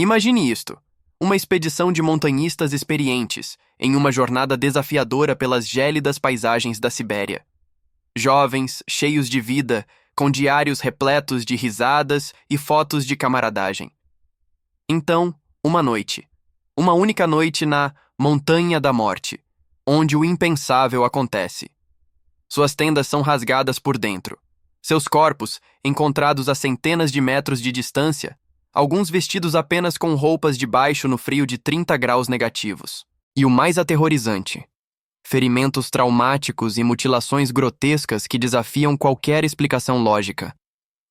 Imagine isto: uma expedição de montanhistas experientes em uma jornada desafiadora pelas gélidas paisagens da Sibéria. Jovens, cheios de vida, com diários repletos de risadas e fotos de camaradagem. Então, uma única noite na Montanha da Morte, onde o impensável acontece. Suas tendas são rasgadas por dentro. Seus corpos, encontrados a centenas de metros de distância, alguns vestidos apenas com roupas de baixo no frio de 30 graus negativos. E o mais aterrorizante: ferimentos traumáticos e mutilações grotescas que desafiam qualquer explicação lógica.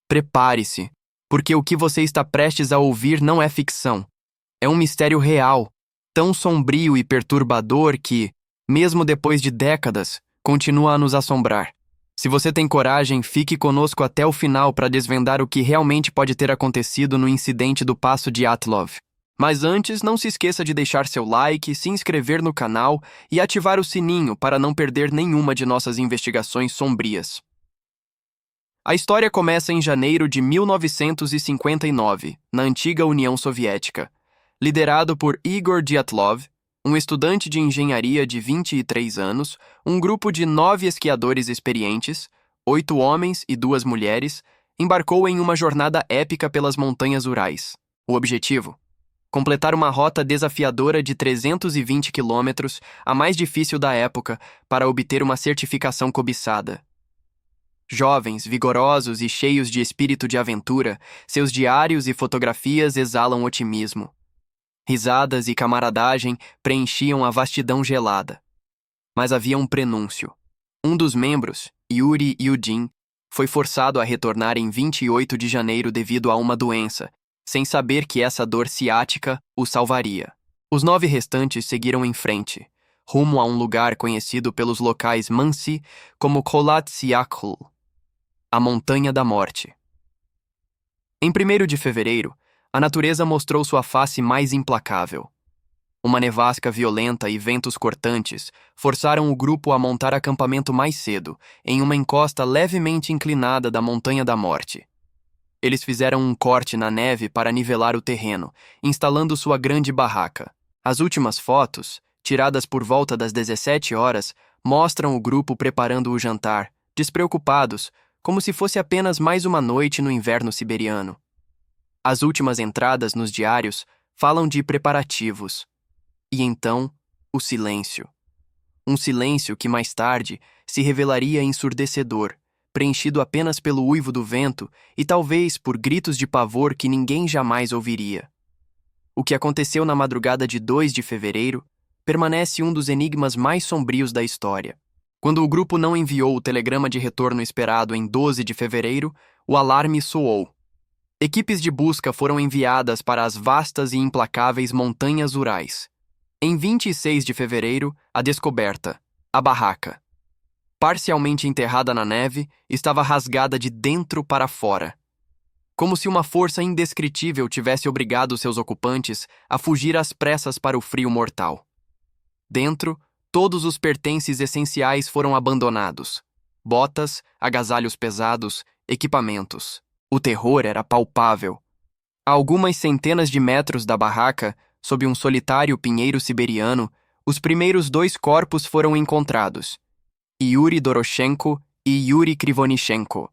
Prepare-se, porque o que você está prestes a ouvir não é ficção. É um mistério real, tão sombrio e perturbador que, mesmo depois de décadas, continua a nos assombrar. Se você tem coragem, fique conosco até o final para desvendar o que realmente pode ter acontecido no incidente do Passo de Dyatlov. Mas antes, não se esqueça de deixar seu like, se inscrever no canal e ativar o sininho para não perder nenhuma de nossas investigações sombrias. A história começa em janeiro de 1959, na antiga União Soviética. Liderado por Igor Dyatlov, um estudante de engenharia de 23 anos, um grupo de 9 esquiadores experientes, 8 homens e 2 mulheres, embarcou em uma jornada épica pelas montanhas Urais. O objetivo: completar uma rota desafiadora de 320 quilômetros, a mais difícil da época, para obter uma certificação cobiçada. Jovens, vigorosos e cheios de espírito de aventura, seus diários e fotografias exalam otimismo. Risadas e camaradagem preenchiam a vastidão gelada. Mas havia um prenúncio. Um dos membros, Yuri Yudin, foi forçado a retornar em 28 de janeiro devido a uma doença, sem saber que essa dor ciática o salvaria. Os 9 restantes seguiram em frente, rumo a um lugar conhecido pelos locais Mansi como Kholat-Syakhl, a Montanha da Morte. Em 1º de fevereiro, a natureza mostrou sua face mais implacável. Uma nevasca violenta e ventos cortantes forçaram o grupo a montar acampamento mais cedo, em uma encosta levemente inclinada da Montanha da Morte. Eles fizeram um corte na neve para nivelar o terreno, instalando sua grande barraca. As últimas fotos, tiradas por volta das 17 horas, mostram o grupo preparando o jantar, despreocupados, como se fosse apenas mais uma noite no inverno siberiano. As últimas entradas nos diários falam de preparativos. E então, o silêncio. Um silêncio que mais tarde se revelaria ensurdecedor, preenchido apenas pelo uivo do vento e talvez por gritos de pavor que ninguém jamais ouviria. O que aconteceu na madrugada de 2 de fevereiro permanece um dos enigmas mais sombrios da história. Quando o grupo não enviou o telegrama de retorno esperado em 12 de fevereiro, o alarme soou. Equipes de busca foram enviadas para as vastas e implacáveis montanhas Urais. Em 26 de fevereiro, a descoberta: a barraca. Parcialmente enterrada na neve, estava rasgada de dentro para fora. Como se uma força indescritível tivesse obrigado seus ocupantes a fugir às pressas para o frio mortal. Dentro, todos os pertences essenciais foram abandonados: botas, agasalhos pesados, equipamentos. O terror era palpável. A algumas centenas de metros da barraca, sob um solitário pinheiro siberiano, os primeiros 2 corpos foram encontrados: Yuri Doroshenko e Yuri Krivonichenko.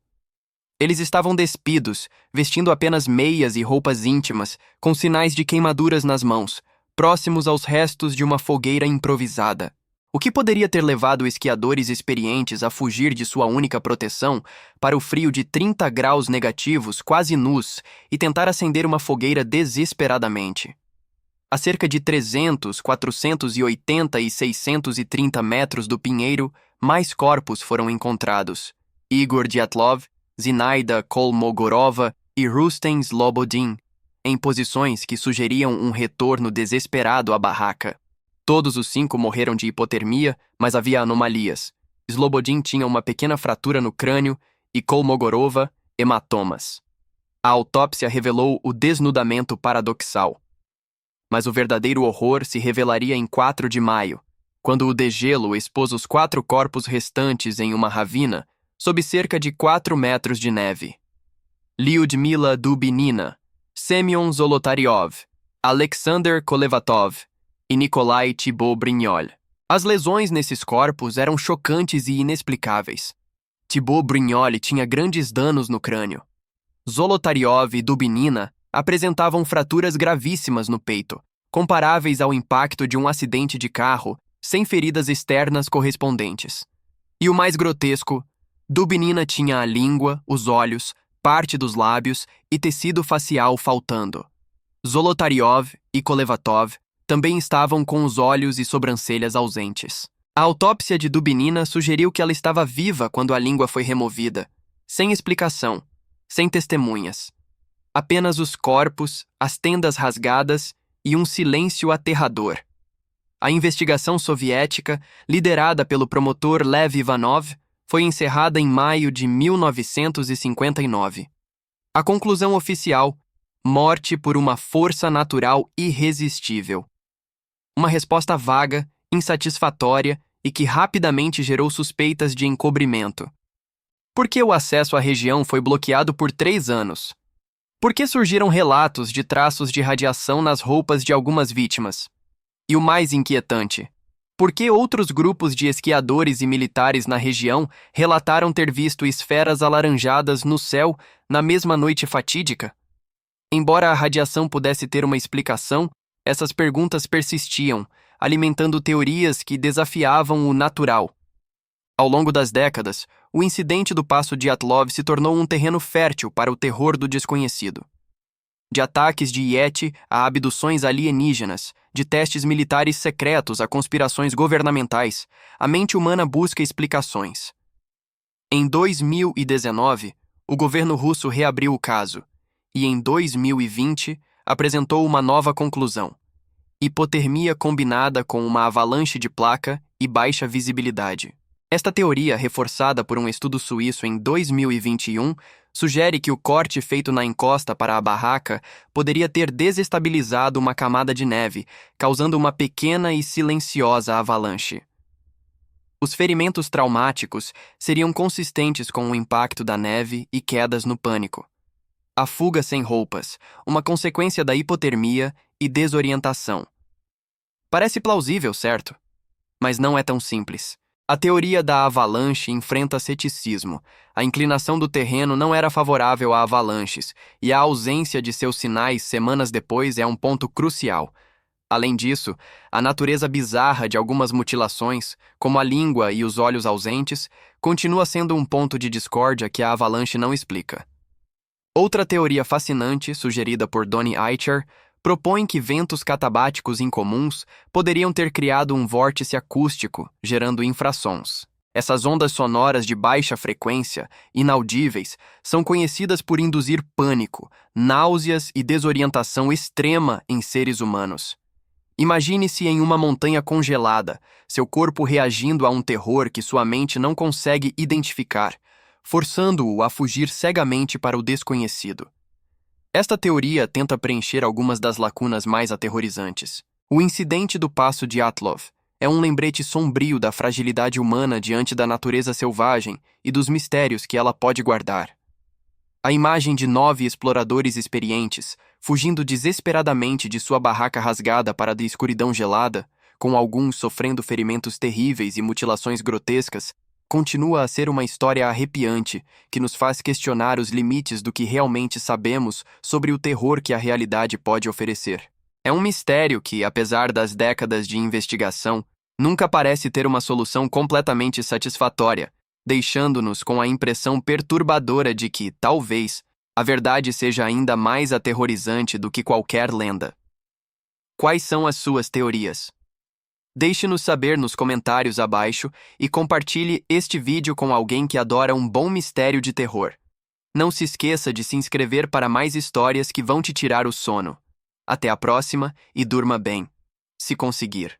Eles estavam despidos, vestindo apenas meias e roupas íntimas, com sinais de queimaduras nas mãos, próximos aos restos de uma fogueira improvisada. O que poderia ter levado esquiadores experientes a fugir de sua única proteção para o frio de 30 graus negativos, quase nus, e tentar acender uma fogueira desesperadamente? A cerca de 300, 480 e 630 metros do pinheiro, mais corpos foram encontrados: Igor Dyatlov, Zinaida Kolmogorova e Rustem Slobodin, em posições que sugeriam um retorno desesperado à barraca. Todos os 5 morreram de hipotermia, mas havia anomalias. Slobodin tinha uma pequena fratura no crânio e Kolmogorova, hematomas. A autópsia revelou o desnudamento paradoxal. Mas o verdadeiro horror se revelaria em 4 de maio, quando o degelo expôs os 4 corpos restantes em uma ravina, sob cerca de 4 metros de neve. Lyudmila Dubinina, Semyon Zolotaryov, Alexander Kolevatov e Nikolai Thibault-Brignol. As lesões nesses corpos eram chocantes e inexplicáveis. Thibault-Brignol tinha grandes danos no crânio. Zolotaryov e Dubinina apresentavam fraturas gravíssimas no peito, comparáveis ao impacto de um acidente de carro, sem feridas externas correspondentes. E o mais grotesco, Dubinina tinha a língua, os olhos, parte dos lábios e tecido facial faltando. Zolotaryov e Kolevatov também estavam com os olhos e sobrancelhas ausentes. A autópsia de Dubinina sugeriu que ela estava viva quando a língua foi removida, sem explicação, sem testemunhas. Apenas os corpos, as tendas rasgadas e um silêncio aterrador. A investigação soviética, liderada pelo promotor Lev Ivanov, foi encerrada em maio de 1959. A conclusão oficial: morte por uma força natural irresistível. Uma resposta vaga, insatisfatória e que rapidamente gerou suspeitas de encobrimento. Por que o acesso à região foi bloqueado por 3 anos? Por que surgiram relatos de traços de radiação nas roupas de algumas vítimas? E o mais inquietante, por que outros grupos de esquiadores e militares na região relataram ter visto esferas alaranjadas no céu na mesma noite fatídica? Embora a radiação pudesse ter uma explicação, essas perguntas persistiam, alimentando teorias que desafiavam o natural. Ao longo das décadas, o incidente do Passo Dyatlov se tornou um terreno fértil para o terror do desconhecido. De ataques de Yeti a abduções alienígenas, de testes militares secretos a conspirações governamentais, a mente humana busca explicações. Em 2019, o governo russo reabriu o caso e, em 2020, apresentou uma nova conclusão: hipotermia combinada com uma avalanche de placa e baixa visibilidade. Esta teoria, reforçada por um estudo suíço em 2021, sugere que o corte feito na encosta para a barraca poderia ter desestabilizado uma camada de neve, causando uma pequena e silenciosa avalanche. Os ferimentos traumáticos seriam consistentes com o impacto da neve e quedas no pânico. A fuga sem roupas, uma consequência da hipotermia e desorientação. Parece plausível, certo? Mas não é tão simples. A teoria da avalanche enfrenta ceticismo. A inclinação do terreno não era favorável a avalanches, e a ausência de seus sinais semanas depois é um ponto crucial. Além disso, a natureza bizarra de algumas mutilações, como a língua e os olhos ausentes, continua sendo um ponto de discórdia que a avalanche não explica. Outra teoria fascinante, sugerida por Donny Eicher, propõe que ventos catabáticos incomuns poderiam ter criado um vórtice acústico, gerando infrassons. Essas ondas sonoras de baixa frequência, inaudíveis, são conhecidas por induzir pânico, náuseas e desorientação extrema em seres humanos. Imagine-se em uma montanha congelada, seu corpo reagindo a um terror que sua mente não consegue identificar, forçando-o a fugir cegamente para o desconhecido. Esta teoria tenta preencher algumas das lacunas mais aterrorizantes. O incidente do Passo Dyatlov é um lembrete sombrio da fragilidade humana diante da natureza selvagem e dos mistérios que ela pode guardar. A imagem de 9 exploradores experientes, fugindo desesperadamente de sua barraca rasgada para a escuridão gelada, com alguns sofrendo ferimentos terríveis e mutilações grotescas, continua a ser uma história arrepiante que nos faz questionar os limites do que realmente sabemos sobre o terror que a realidade pode oferecer. É um mistério que, apesar das décadas de investigação, nunca parece ter uma solução completamente satisfatória, deixando-nos com a impressão perturbadora de que, talvez, a verdade seja ainda mais aterrorizante do que qualquer lenda. Quais são as suas teorias? Deixe-nos saber nos comentários abaixo e compartilhe este vídeo com alguém que adora um bom mistério de terror. Não se esqueça de se inscrever para mais histórias que vão te tirar o sono. Até a próxima e durma bem, se conseguir.